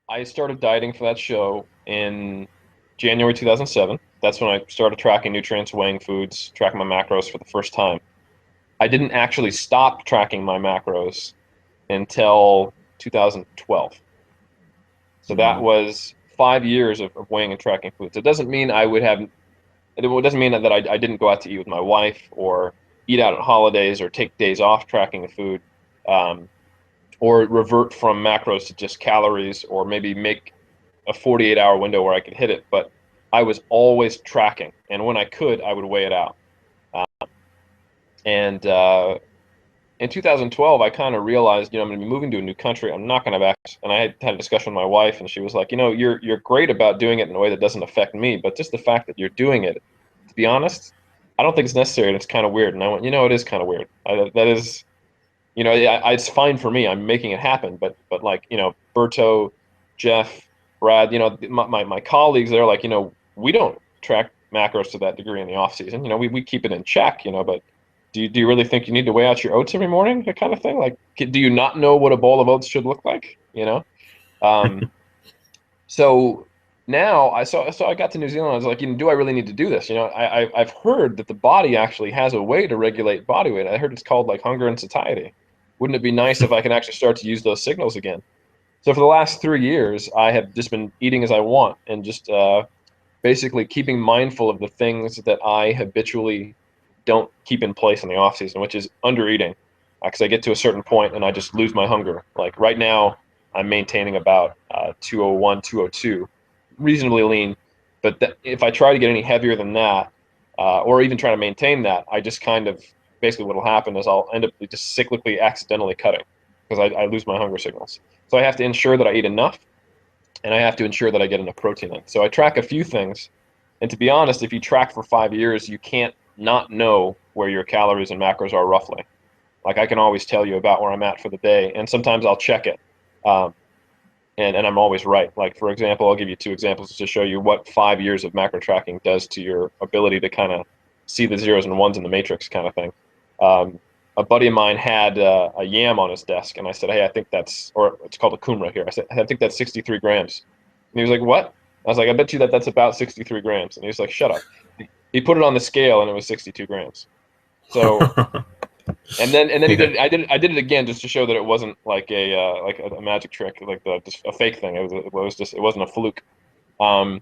I started dieting for that show in January 2007. That's when I started tracking nutrients, weighing foods, tracking my macros for the first time. I didn't actually stop tracking my macros until 2012. So that Mm. was 5 years of weighing and tracking foods. It doesn't mean I would have, it doesn't mean that I didn't go out to eat with my wife or eat out at holidays or take days off tracking the food, um, or revert from macros to just calories, or maybe make a 48-hour window where I could hit it. But I was always tracking. And when I could, I would weigh it out. And in 2012, I kind of realized, I'm going to be moving to a new country. I'm not going to have access. And I had a discussion with my wife, and she was like, you're great about doing it in a way that doesn't affect me, but just the fact that you're doing it, to be honest, I don't think it's necessary, and it's kind of weird. And I went, it is kind of weird. That is, it's fine for me. I'm making it happen. But like, Berto, Jeff, Brad, my colleagues, they're like, we don't track macros to that degree in the off season. We keep it in check, but do you really think you need to weigh out your oats every morning? That kind of thing. Like, do you not know what a bowl of oats should look like? Um, so now so I got to New Zealand. I was like, do I really need to do this? I've heard that the body actually has a way to regulate body weight. I heard it's called like hunger and satiety. Wouldn't it be nice if I could actually start to use those signals again? So for the last 3 years, I have just been eating as I want and just basically keeping mindful of the things that I habitually don't keep in place in the off season, which is under eating. Because I get to a certain point and I just lose my hunger. Like right now, I'm maintaining about 201, 202, reasonably lean. But if I try to get any heavier than that, or even try to maintain that, I just kind of basically what will happen is I'll end up just cyclically accidentally cutting because I lose my hunger signals. So I have to ensure that I eat enough, and I have to ensure that I get enough protein in. So I track a few things. And to be honest, if you track for 5 years, you can't not know where your calories and macros are roughly. Like I can always tell you about where I'm at for the day, and sometimes I'll check it, um, and I'm always right. Like for example, I'll give you two examples to show you what 5 years of macro tracking does to your ability to kind of see the zeros and ones in the matrix, kind of thing. Um, a buddy of mine had a yam on his desk, and I said, "Hey, I think that's, or it's called a kumra here." I said, "I think that's 63 grams." And he was like, "What?" I was like, "I bet you that's about 63 grams." And he was like, "Shut up." He put it on the scale, and it was 62 grams. So and then he Yeah. did it, I did it again just to show that it wasn't like a magic trick, like just a fake thing. It wasn't a fluke. Um,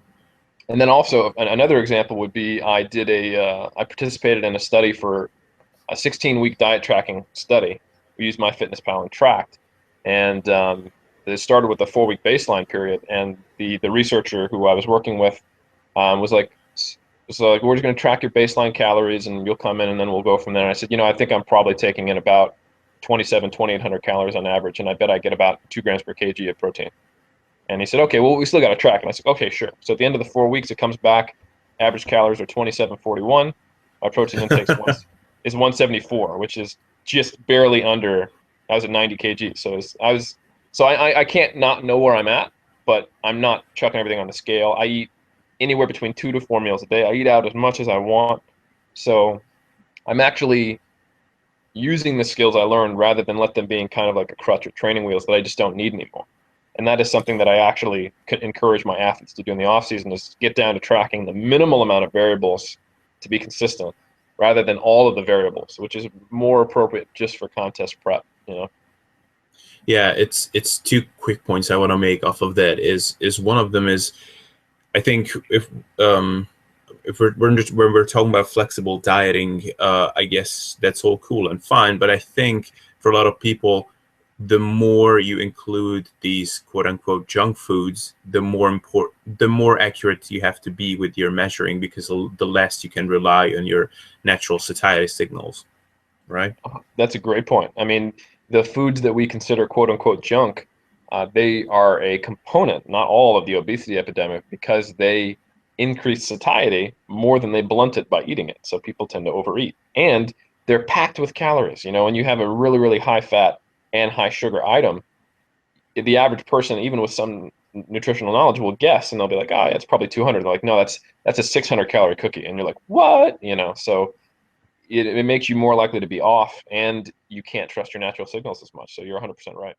and then also another example would be I participated in a study for a 16-week diet tracking study. We used MyFitnessPal and tracked, and it started with a 4-week baseline period. And the researcher who I was working with was like, we're just going to track your baseline calories, and you'll come in, and then we'll go from there. And I said, I think I'm probably taking in about 2,800 calories on average, and I bet I get about 2 grams per kg of protein. And he said, okay, well, we still got to track. And I said, okay, sure. So at the end of the 4 weeks, it comes back. Average calories are 2,741. My protein intake is 174, which is just barely under. I was at 90 kg, so I can't not know where I'm at, but I'm not chucking everything on the scale. I eat anywhere between 2 to 4 meals a day. I eat out as much as I want, so I'm actually using the skills I learned rather than let them being kind of like a crutch or training wheels that I just don't need anymore. And that is something that I actually could encourage my athletes to do in the off season, is get down to tracking the minimal amount of variables to be consistent rather than all of the variables, which is more appropriate just for contest prep. Yeah, it's two quick points I want to make off of that. Is one of them is, I think if when we're talking about flexible dieting, I guess that's all cool and fine. But I think for a lot of people, the more you include these quote unquote junk foods, the more accurate you have to be with your measuring, because the less you can rely on your natural satiety signals, right? That's a great point. I mean, the foods that we consider quote unquote junk, they are a component, not all of the obesity epidemic, because they increase satiety more than they blunt it by eating it. So people tend to overeat. And they're packed with calories. When you have a really, really high fat and high sugar item, the average person, even with some nutritional knowledge, will guess, and they'll be like, "Oh, yeah, it's probably 200." They're like, "No, that's a 600-calorie cookie," and you're like, "What?" So it makes you more likely to be off, and you can't trust your natural signals as much. So you're 100% right.